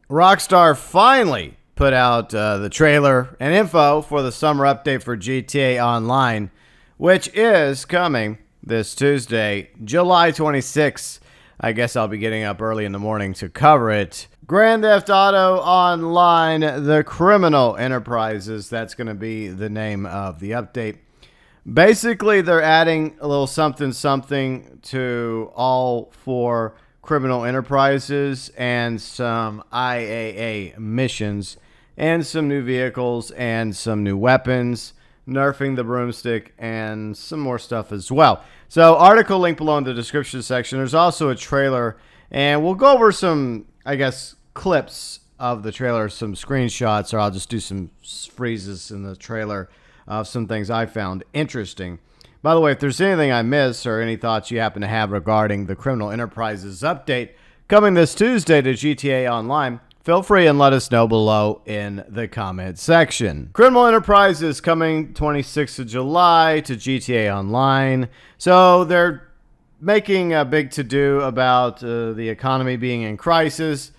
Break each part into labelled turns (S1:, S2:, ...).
S1: Rockstar finally put out the trailer and info for the summer update for GTA Online, which is coming this Tuesday, July 26th. I guess I'll be getting up early in the morning to cover it. Grand Theft Auto Online, The Criminal Enterprises. That's going to be the name of the update. Basically, they're adding a little something to all four criminal enterprises and some IAA missions and some new vehicles and some new weapons, nerfing the broomstick and some more stuff as well. So article link below in the description section. There's also a trailer, and we'll go over some, I guess, clips of the trailer, some screenshots, or I'll just do some freezes in the trailer of some things I found interesting. By the way, if there's anything I missed or any thoughts you happen to have regarding the Criminal Enterprises update coming this Tuesday to GTA Online, feel free and let us know below in the comment section. Criminal Enterprises coming 26th of July to GTA Online. So they're making a big to-do about the economy being in crisis.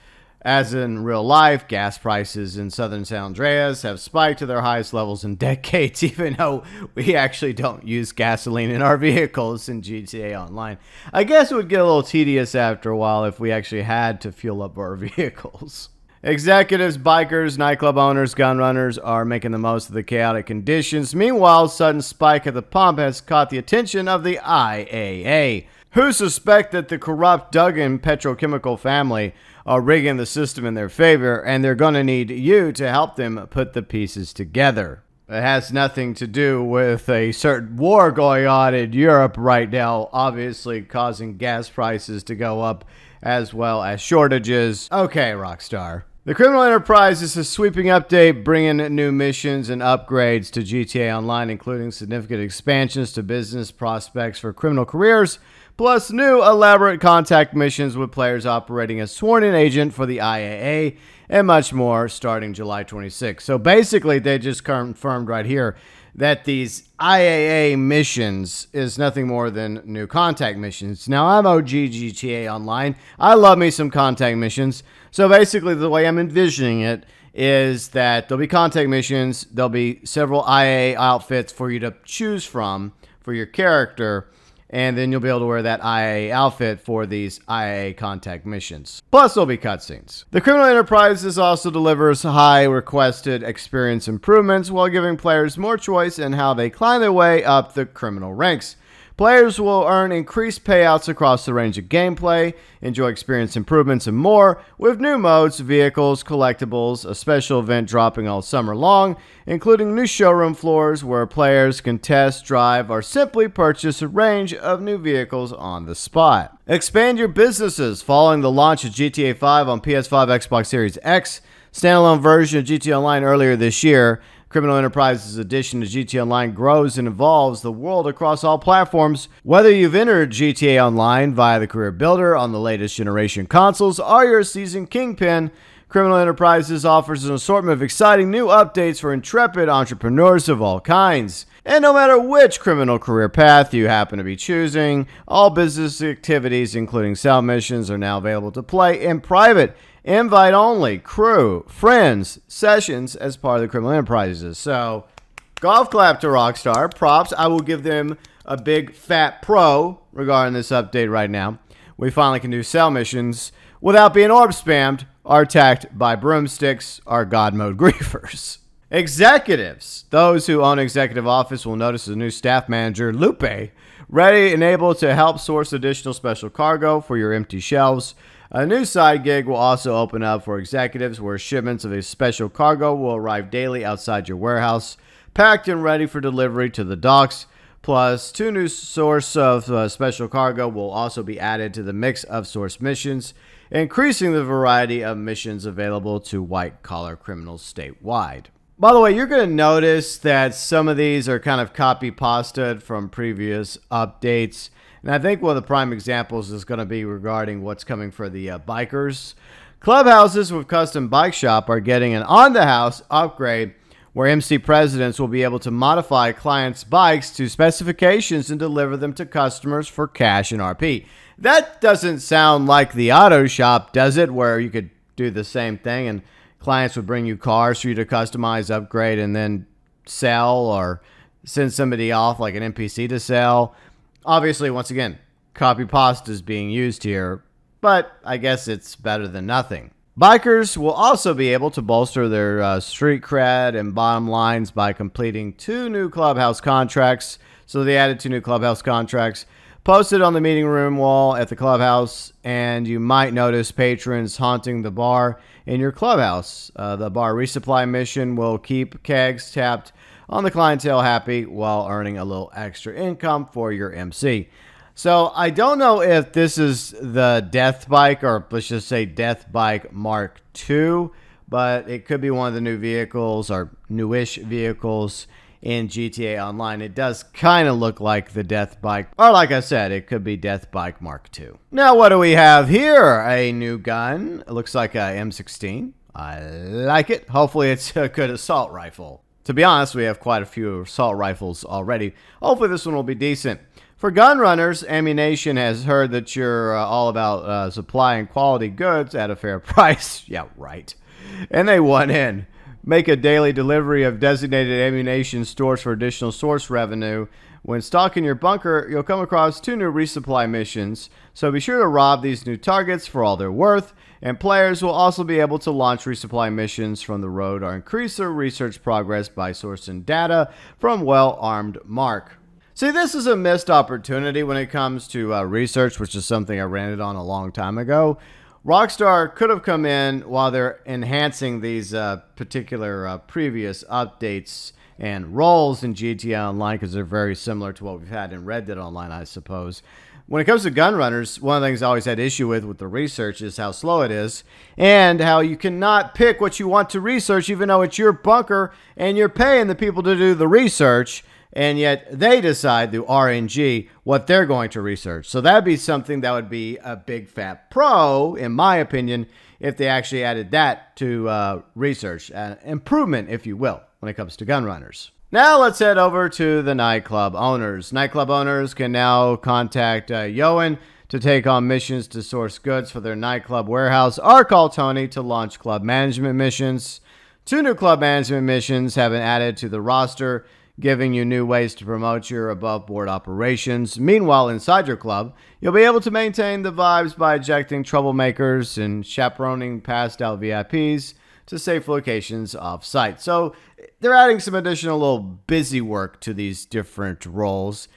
S1: As in real life, gas prices in southern San Andreas have spiked to their highest levels in decades, even though we actually don't use gasoline in our vehicles in GTA Online. I guess it would get a little tedious after a while if we actually had to fuel up our vehicles. Executives, bikers, nightclub owners, gun runners are making the most of the chaotic conditions. Meanwhile, sudden spike at the pump has caught the attention of the IAA, who suspect that the corrupt Duggan petrochemical family are rigging the system in their favor, and they're going to need you to help them put the pieces together. It has nothing to do with a certain war going on in Europe right now, obviously causing gas prices to go up as well as shortages. Okay, Rockstar. The Criminal Enterprise is a sweeping update bringing new missions and upgrades to GTA Online, including significant expansions to business prospects for criminal careers, plus new elaborate contact missions with players operating as sworn-in agent for the IAA, and much more starting July 26th. So basically, they just confirmed right here that these IAA missions is nothing more than new contact missions. Now, I'm OG GTA Online. I love me some contact missions. So basically, the way I'm envisioning it is that there'll be contact missions. There'll be several IAA outfits for you to choose from for your character, and then you'll be able to wear that IAA outfit for these IAA contact missions. Plus, there'll be cutscenes. The Criminal Enterprises also delivers high requested experience improvements while giving players more choice in how they climb their way up the criminal ranks. Players will earn increased payouts across the range of gameplay, enjoy experience improvements, and more, with new modes, vehicles, collectibles, a special event dropping all summer long, including new showroom floors where players can test, drive, or simply purchase a range of new vehicles on the spot. Expand your businesses following the launch of GTA 5 on PS5, Xbox Series X, standalone version of GTA Online earlier this year. Criminal Enterprises' addition to GTA Online grows and evolves the world across all platforms. Whether you've entered GTA Online via the Career Builder on the latest generation consoles or you're a seasoned kingpin, Criminal Enterprises offers an assortment of exciting new updates for intrepid entrepreneurs of all kinds. And no matter which criminal career path you happen to be choosing, all business activities, including side missions, are now available to play in private, invite-only, crew, friends, sessions as part of the Criminal Enterprises. So, golf clap to Rockstar. Props. I will give them a big fat pro regarding this update right now. We finally can do cell missions without being orb spammed or attacked by broomsticks or God mode griefers. Executives. Those who own executive office will notice a new staff manager, Lupe, ready and able to help source additional special cargo for your empty shelves. A new side gig will also open up for executives where shipments of a special cargo will arrive daily outside your warehouse, packed and ready for delivery to the docks. Plus, 2 new source of special cargo will also be added to the mix of source missions, increasing the variety of missions available to white-collar criminals statewide. By the way, you're going to notice that some of these are kind of copy-pasted from previous updates. And I think one of the prime examples is going to be regarding what's coming for the bikers. Clubhouses with custom bike shop are getting an on-the-house upgrade where MC presidents will be able to modify clients' bikes to specifications and deliver them to customers for cash and RP. That doesn't sound like the auto shop, does it? Where you could do the same thing, and clients would bring you cars for you to customize, upgrade, and then sell or send somebody off like an NPC to sell. Obviously, once again, copy pasta is being used here, but I guess it's better than nothing. Bikers will also be able to bolster their street cred and bottom lines by completing 2 new clubhouse contracts. So they added 2 new clubhouse contracts posted on the meeting room wall at the clubhouse, and you might notice patrons haunting the bar in your clubhouse. The bar resupply mission will keep kegs tapped on the clientele happy while earning a little extra income for your MC. So I don't know if this is the Death Bike, or let's just say Death Bike Mark II, but it could be one of the new vehicles or newish vehicles in GTA Online. It does kind of look like the Death Bike, or like I said, it could be Death Bike Mark II. Now, what do we have here? A new gun. It looks like a M16. I like it. Hopefully it's a good assault rifle. To be honest, we have quite a few assault rifles already. Hopefully this one will be decent. For gun runners, Ammunition has heard that you're all about supplying quality goods at a fair price. Yeah, right. And they want in. Make a daily delivery of designated ammunition stores for additional source revenue. When stocking your bunker, you'll come across 2 new resupply missions, so be sure to rob these new targets for all they're worth, and players will also be able to launch resupply missions from the road or increase their research progress by sourcing data from well-armed Mark. See, this is a missed opportunity when it comes to research, which is something I ranted on a long time ago. Rockstar could have come in while they're enhancing these particular previous updates and roles in GTA Online, because they're very similar to what we've had in Red Dead Online, I suppose. When it comes to gun runners, one of the things I always had issue with the research is how slow it is, and how you cannot pick what you want to research, even though it's your bunker and you're paying the people to do the research, and yet they decide through RNG what they're going to research. So that'd be something that would be a big fat pro, in my opinion, if they actually added that to research. Improvement, if you will, when it comes to gun runners. Now let's head over to the nightclub owners. Nightclub owners can now contact Yoan to take on missions to source goods for their nightclub warehouse, or call Tony to launch club management missions. 2 new club management missions have been added to the roster, giving you new ways to promote your above-board operations. Meanwhile, inside your club, you'll be able to maintain the vibes by ejecting troublemakers and chaperoning passed-out VIPs to safe locations off-site. So they're adding some additional little busy work to these different roles.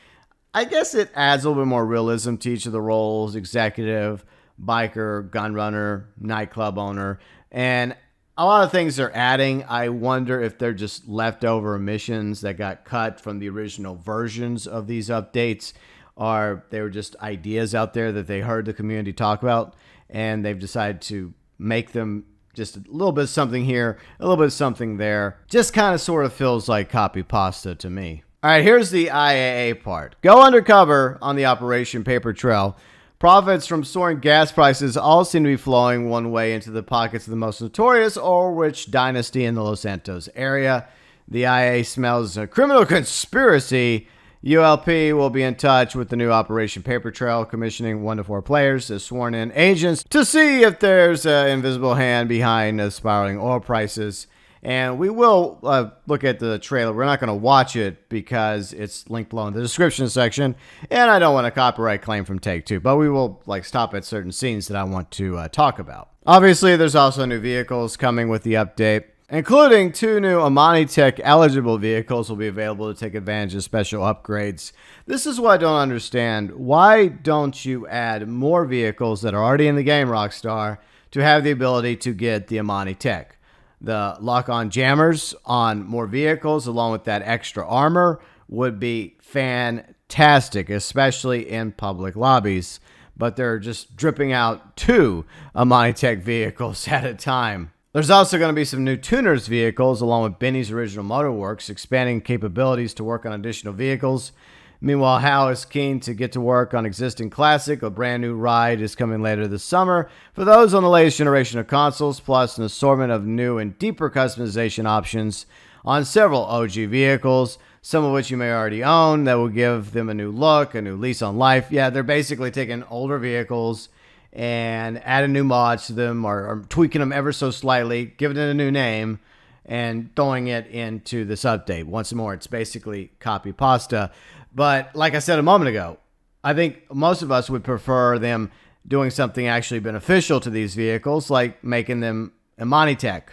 S1: I guess it adds a little bit more realism to each of the roles: executive, biker, gun runner, nightclub owner, and a lot of things they're adding. I wonder if they're just leftover missions that got cut from the original versions of these updates, or they were just ideas out there that they heard the community talk about, and they've decided to make them just a little bit of something here, a little bit of something there. Just kind of sort of feels like copy pasta to me. All right, here's the IAA part. Go undercover on the Operation Paper Trail. Profits from soaring gas prices all seem to be flowing one way into the pockets of the most notorious or rich dynasty in the Los Santos area. The IA smells a criminal conspiracy. ULP will be in touch with the new Operation Paper Trail, commissioning 1 to 4 players as sworn-in agents to see if there's an invisible hand behind the spiraling oil prices. And we will look at the trailer. We're not going to watch it because it's linked below in the description section, and I don't want a copyright claim from Take-Two, but we will stop at certain scenes that I want to talk about. Obviously, there's also new vehicles coming with the update, including 2 new Amani Tech eligible vehicles will be available to take advantage of special upgrades. This is what I don't understand. Why don't you add more vehicles that are already in the game, Rockstar, to have the ability to get the Amani Tech? The lock-on jammers on more vehicles, along with that extra armor, would be fantastic, especially in public lobbies. But they're just dripping out 2 Amani Tech vehicles at a time. There's also going to be some new tuners vehicles, along with Benny's Original Motorworks, expanding capabilities to work on additional vehicles. Meanwhile, Hal is keen to get to work on existing classic. A brand new ride is coming later this summer for those on the latest generation of consoles, plus an assortment of new and deeper customization options on several OG vehicles, some of which you may already own, that will give them a new look, a new lease on life. Yeah, they're basically taking older vehicles and adding new mods to them or tweaking them ever so slightly, giving it a new name, and throwing it into this update. Once more, it's basically copy pasta. But like I said a moment ago, I think most of us would prefer them doing something actually beneficial to these vehicles, like making them Amanitech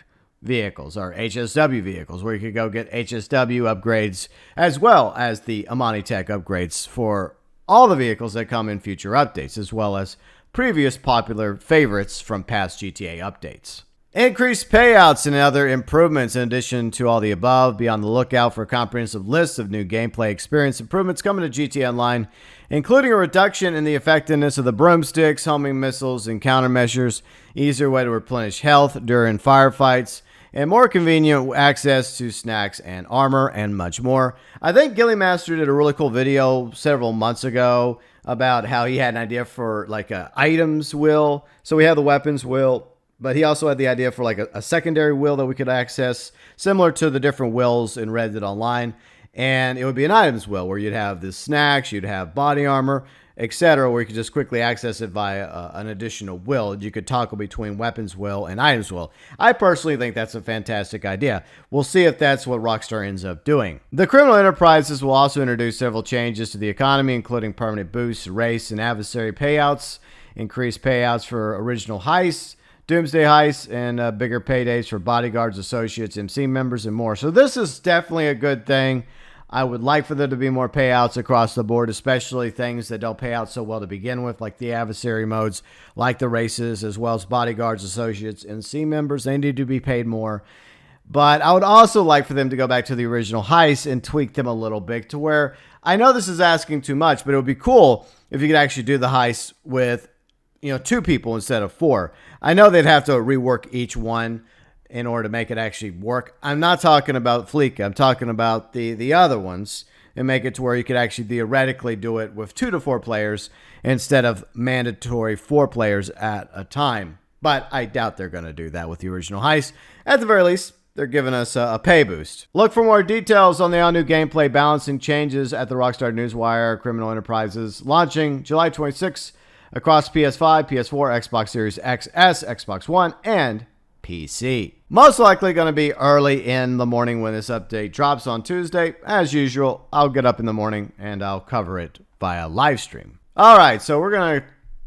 S1: vehicles or HSW vehicles, where you could go get HSW upgrades as well as the Amanitech upgrades for all the vehicles that come in future updates, as well as previous popular favorites from past GTA updates. Increased payouts and other improvements. In addition to all the above, be on the lookout for a comprehensive list of new gameplay experience improvements coming to GTA Online, including a reduction in the effectiveness of the broomsticks, homing missiles, and countermeasures, easier way to replenish health during firefights, and more convenient access to snacks and armor, and much more. I think Gilly Master did a really cool video several months ago about how he had an idea for like a items wheel. So we have the weapons wheel, but he also had the idea for like a secondary wheel that we could access, similar to the different wheels in Red Dead Online. And it would be an items wheel where you'd have the snacks, you'd have body armor, etc., where you could just quickly access it via an additional wheel. You could toggle between weapons wheel and items wheel. I personally think that's a fantastic idea. We'll see if that's what Rockstar ends up doing. The criminal enterprises will also introduce several changes to the economy, including permanent boosts, race, and adversary payouts, increased payouts for original heists, Doomsday heists, and bigger paydays for bodyguards, associates, MC members, and more. So this is definitely a good thing. I would like for there to be more payouts across the board, especially things that don't pay out so well to begin with, like the adversary modes, like the races, as well as bodyguards, associates, and MC members. They need to be paid more. But I would also like for them to go back to the original heists and tweak them a little bit to where, I know this is asking too much, but it would be cool if you could actually do the heists with, 2 people instead of 4. I know they'd have to rework each one in order to make it actually work. I'm not talking about Fleeka. I'm talking about the other ones, and make it to where you could actually theoretically do it with 2 to 4 players instead of mandatory 4 players at a time. But I doubt they're going to do that with the original heist. At the very least, they're giving us a pay boost. Look for more details on the all-new gameplay balancing changes at the Rockstar Newswire. Criminal Enterprises launching July 26th across PS5, PS4, Xbox Series XS, Xbox One, and PC. Most likely going to be early in the morning when this update drops on Tuesday. As usual, I'll get up in the morning and I'll cover it via live stream. All right, so we're going to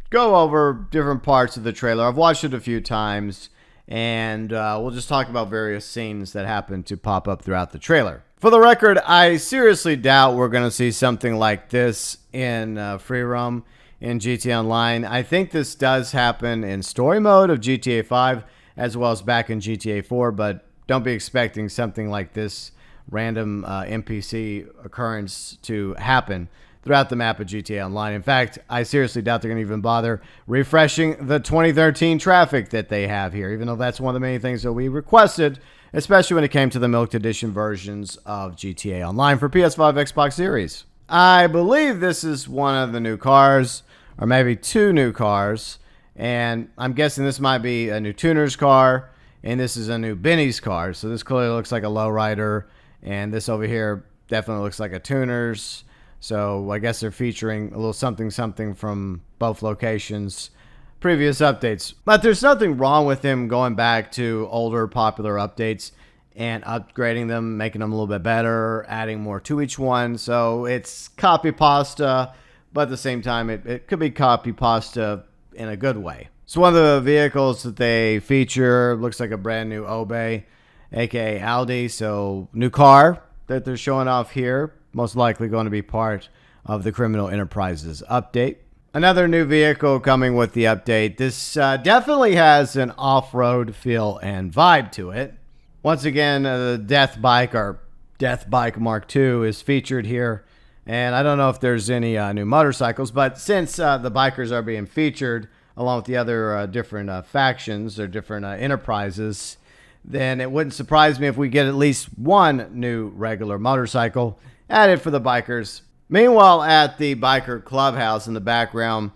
S1: go over different parts of the trailer. I've watched it a few times, and we'll just talk about various scenes that happen to pop up throughout the trailer. For the record, I seriously doubt we're going to see something like this in free roam in GTA Online. I think this does happen in story mode of GTA 5 as well as back in GTA 4, but don't be expecting something like this random NPC occurrence to happen throughout the map of GTA Online. In fact, I seriously doubt they're going to even bother refreshing the 2013 traffic that they have here, even though that's one of the many things that we requested, especially when it came to the Milk Edition versions of GTA Online for PS5, Xbox Series. I believe this is one of the new cars, or maybe 2 new cars, and I'm guessing this might be a new tuner's car, and this is a new Benny's car. So this clearly looks like a lowrider, and this over here definitely looks like a tuner's. So I guess they're featuring a little something from both locations, previous updates. But there's nothing wrong with him going back to older popular updates and upgrading them, making them a little bit better, adding more to each one. So it's copy pasta, but at the same time, it could be copy pasta in a good way. So one of the vehicles that they feature looks like a brand new Obey, aka Audi. So new car that they're showing off here, most likely going to be part of the Criminal Enterprises update. Another new vehicle coming with the update. This definitely has an off-road feel and vibe to it. Once again, the Death Bike, or Death Bike Mark II, is featured here. And I don't know if there's any new motorcycles, but since the bikers are being featured along with the other different factions or different enterprises, then it wouldn't surprise me if we get at least one new regular motorcycle added for the bikers. Meanwhile, at the biker clubhouse in the background,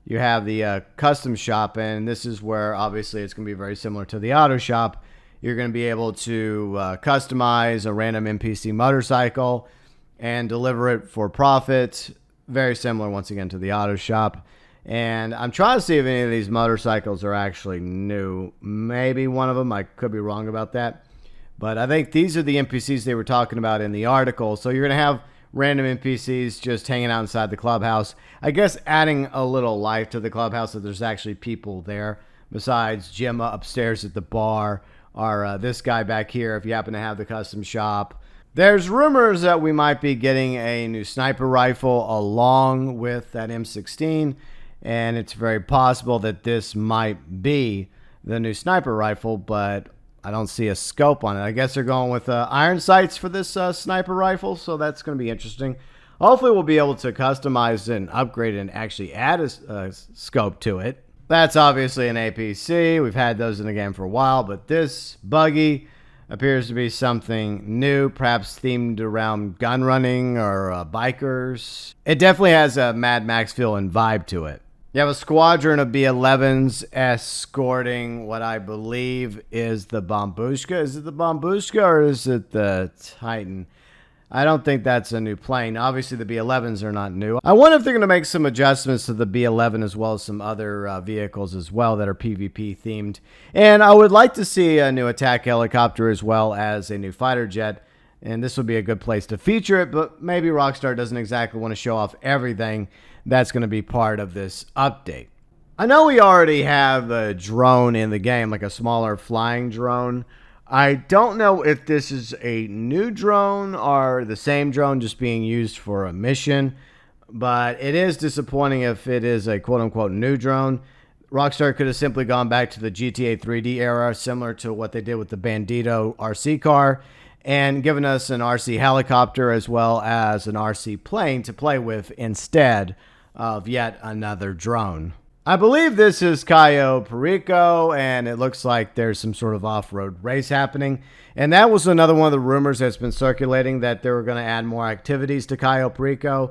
S1: you have the custom shop, and this is where obviously it's going to be very similar to the auto shop. You're going to be able to customize a random NPC motorcycle and deliver it for profit. Very similar, once again, to the auto shop. And I'm trying to see if any of these motorcycles are actually new. Maybe one of them. I could be wrong about that. But I think these are the NPCs they were talking about in the article. So you're going to have random NPCs just hanging out inside the clubhouse. I guess adding a little life to the clubhouse so there's actually people there besides Jim upstairs at the bar or this guy back here if you happen to have the custom shop. There's rumors that we might be getting a new sniper rifle along with that M16. And it's very possible that this might be the new sniper rifle, but I don't see a scope on it. I guess they're going with iron sights for this sniper rifle, so that's going to be interesting. Hopefully we'll be able to customize and upgrade and actually add a scope to it. That's obviously an APC. We've had those in the game for a while, but this buggy appears to be something new, perhaps themed around gun running or bikers. It definitely has a Mad Max feel and vibe to it. You have a squadron of B-11s escorting what I believe is the Bombushka. Is it the Bombushka or is it the Titan? I don't think that's a new plane. Obviously, the B-11s are not new. I wonder if they're going to make some adjustments to the B-11 as well as some other vehicles as well that are PvP themed. And I would like to see a new attack helicopter as well as a new fighter jet. And this would be a good place to feature it, but maybe Rockstar doesn't exactly want to show off everything that's going to be part of this update. I know we already have a drone in the game, like a smaller flying drone. I don't know if this is a new drone or the same drone just being used for a mission, but it is disappointing if it is a quote-unquote new drone. Rockstar could have simply gone back to the GTA 3D era, similar to what they did with the Bandito RC car, and given us an RC helicopter as well as an RC plane to play with instead of yet another drone. I believe this is Cayo Perico, and it looks like there's some sort of off-road race happening. And that was another one of the rumors that's been circulating, that they were going to add more activities to Cayo Perico.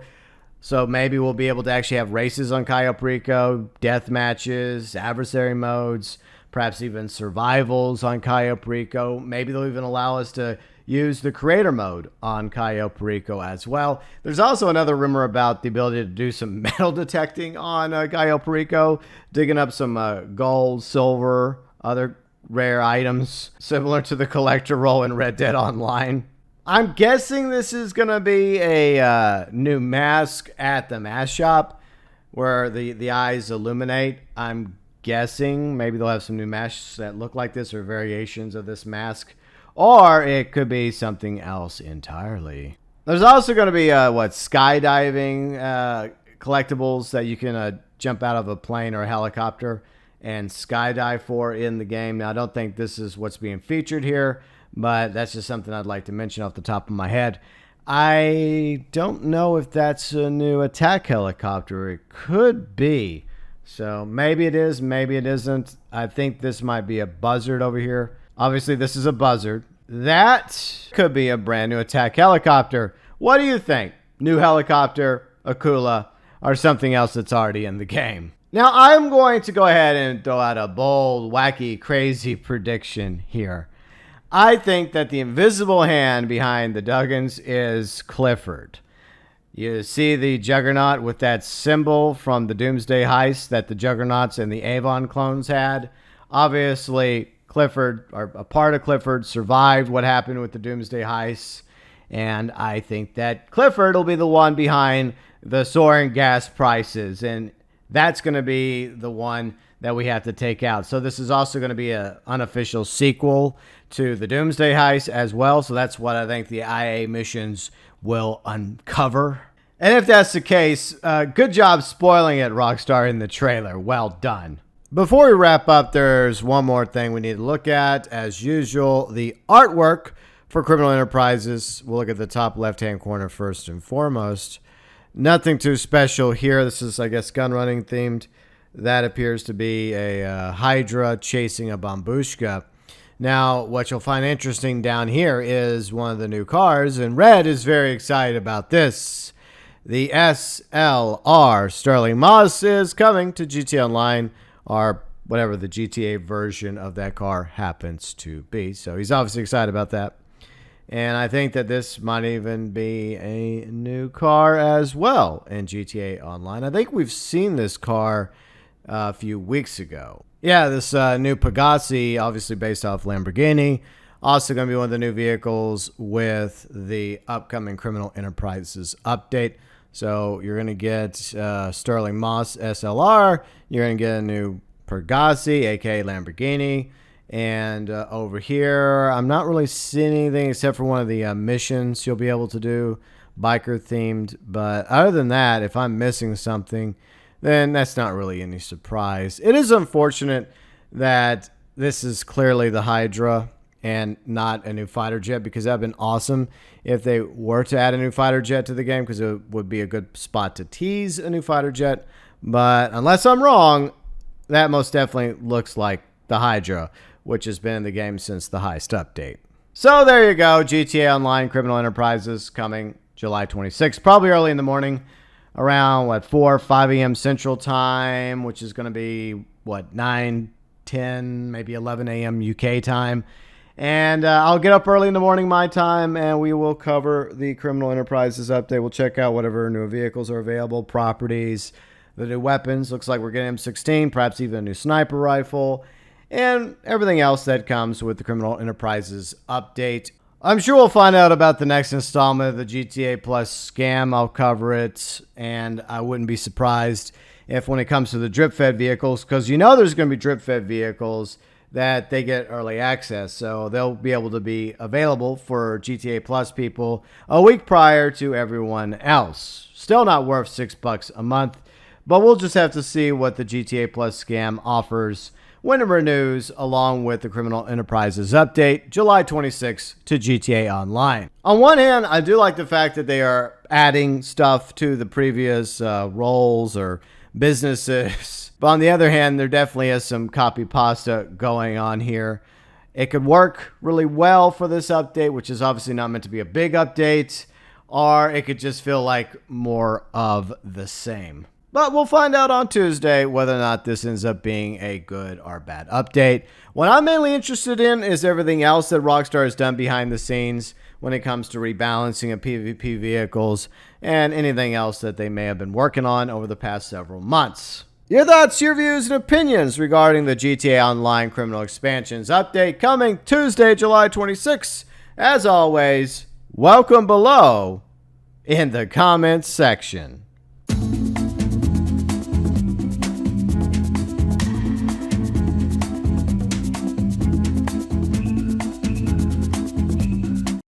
S1: So maybe we'll be able to actually have races on Cayo Perico, death matches, adversary modes, perhaps even survivals on Cayo Perico. Maybe they'll even allow us to use the creator mode on Cayo Perico as well. There's also another rumor about the ability to do some metal detecting on Cayo Perico, digging up some gold, silver, other rare items, similar to the collector role in Red Dead Online. I'm guessing this is going to be a new mask at the mask shop where the eyes illuminate. I'm guessing maybe they'll have some new masks that look like this or variations of this mask. Or it could be something else entirely. There's also going to be, skydiving collectibles that you can jump out of a plane or a helicopter and skydive for in the game. Now, I don't think this is what's being featured here, but that's just something I'd like to mention off the top of my head. I don't know if that's a new attack helicopter. It could be. So maybe it is, maybe it isn't. I think this might be a buzzard over here. Obviously, this is a buzzard. That could be a brand new attack helicopter. What do you think? New helicopter, Akula, or something else that's already in the game? Now, I'm going to go ahead and throw out a bold, wacky, crazy prediction here. I think that the invisible hand behind the Duggans is Clifford. You see the Juggernaut with that symbol from the Doomsday Heist that the Juggernauts and the Avon clones had. Obviously, Clifford, or a part of Clifford, survived what happened with the Doomsday Heist, and I think that Clifford will be the one behind the soaring gas prices, and that's going to be the one that we have to take out. So this is also going to be an unofficial sequel to the Doomsday Heist as well, so that's what I think the IA missions will uncover. And if that's the case, good job spoiling it, Rockstar, in the trailer. Well done. Before we wrap up, there's one more thing we need to look at. As usual, the artwork for Criminal Enterprises. We'll look at the top left-hand corner first and foremost. Nothing too special here. This is, I guess, gun running themed. That appears to be a Hydra chasing a Bombushka. Now, what you'll find interesting down here is one of the new cars, and Red is very excited about this. The SLR Sterling Moss is coming to GTA Online, or whatever the GTA version of that car happens to be. So he's obviously excited about that. And I think that this might even be a new car as well in GTA Online. I think we've seen this car a few weeks ago. Yeah, this new Pagani, obviously based off Lamborghini. Also going to be one of the new vehicles with the upcoming Criminal Enterprises update. So you're going to get Sterling Moss SLR. You're going to get a new Pagani, aka Lamborghini. And over here, I'm not really seeing anything except for one of the missions you'll be able to do, biker themed. But other than that, if I'm missing something, then that's not really any surprise. It is unfortunate that this is clearly the Hydra and not a new fighter jet, because that would have been awesome if they were to add a new fighter jet to the game, because it would be a good spot to tease a new fighter jet. But unless I'm wrong, that most definitely looks like the Hydra, which has been in the game since the Heist update. So there you go, GTA Online Criminal Enterprises coming July 26th, probably early in the morning, around 4 or 5 a.m. Central Time, which is going to be 9, 10, maybe 11 a.m. UK time. And I'll get up early in the morning my time, and we will cover the Criminal Enterprises update. We'll check out whatever new vehicles are available, properties, the new weapons. Looks like we're getting M16, perhaps even a new sniper rifle, and everything else that comes with the Criminal Enterprises update. I'm sure we'll find out about the next installment of the GTA Plus scam. I'll cover it, and I wouldn't be surprised if when it comes to the drip-fed vehicles, because you know there's going to be drip-fed vehicles that they get early access, so they'll be able to be available for GTA Plus people a week prior to everyone else. Still not worth $6 a month, but we'll just have to see what the GTA Plus scam offers when it renews, along with the Criminal Enterprises update, July 26th to GTA Online. On one hand, I do like the fact that they are adding stuff to the previous roles or businesses. But on the other hand, there definitely is some copy pasta going on here. It could work really well for this update, which is obviously not meant to be a big update, or it could just feel like more of the same. But we'll find out on Tuesday whether or not this ends up being a good or bad update. What I'm mainly interested in is everything else that Rockstar has done behind the scenes when it comes to rebalancing of PvP vehicles and anything else that they may have been working on over the past several months. Your thoughts, your views, and opinions regarding the GTA Online Criminal Expansions update coming Tuesday, July 26th. As always, welcome below in the comments section.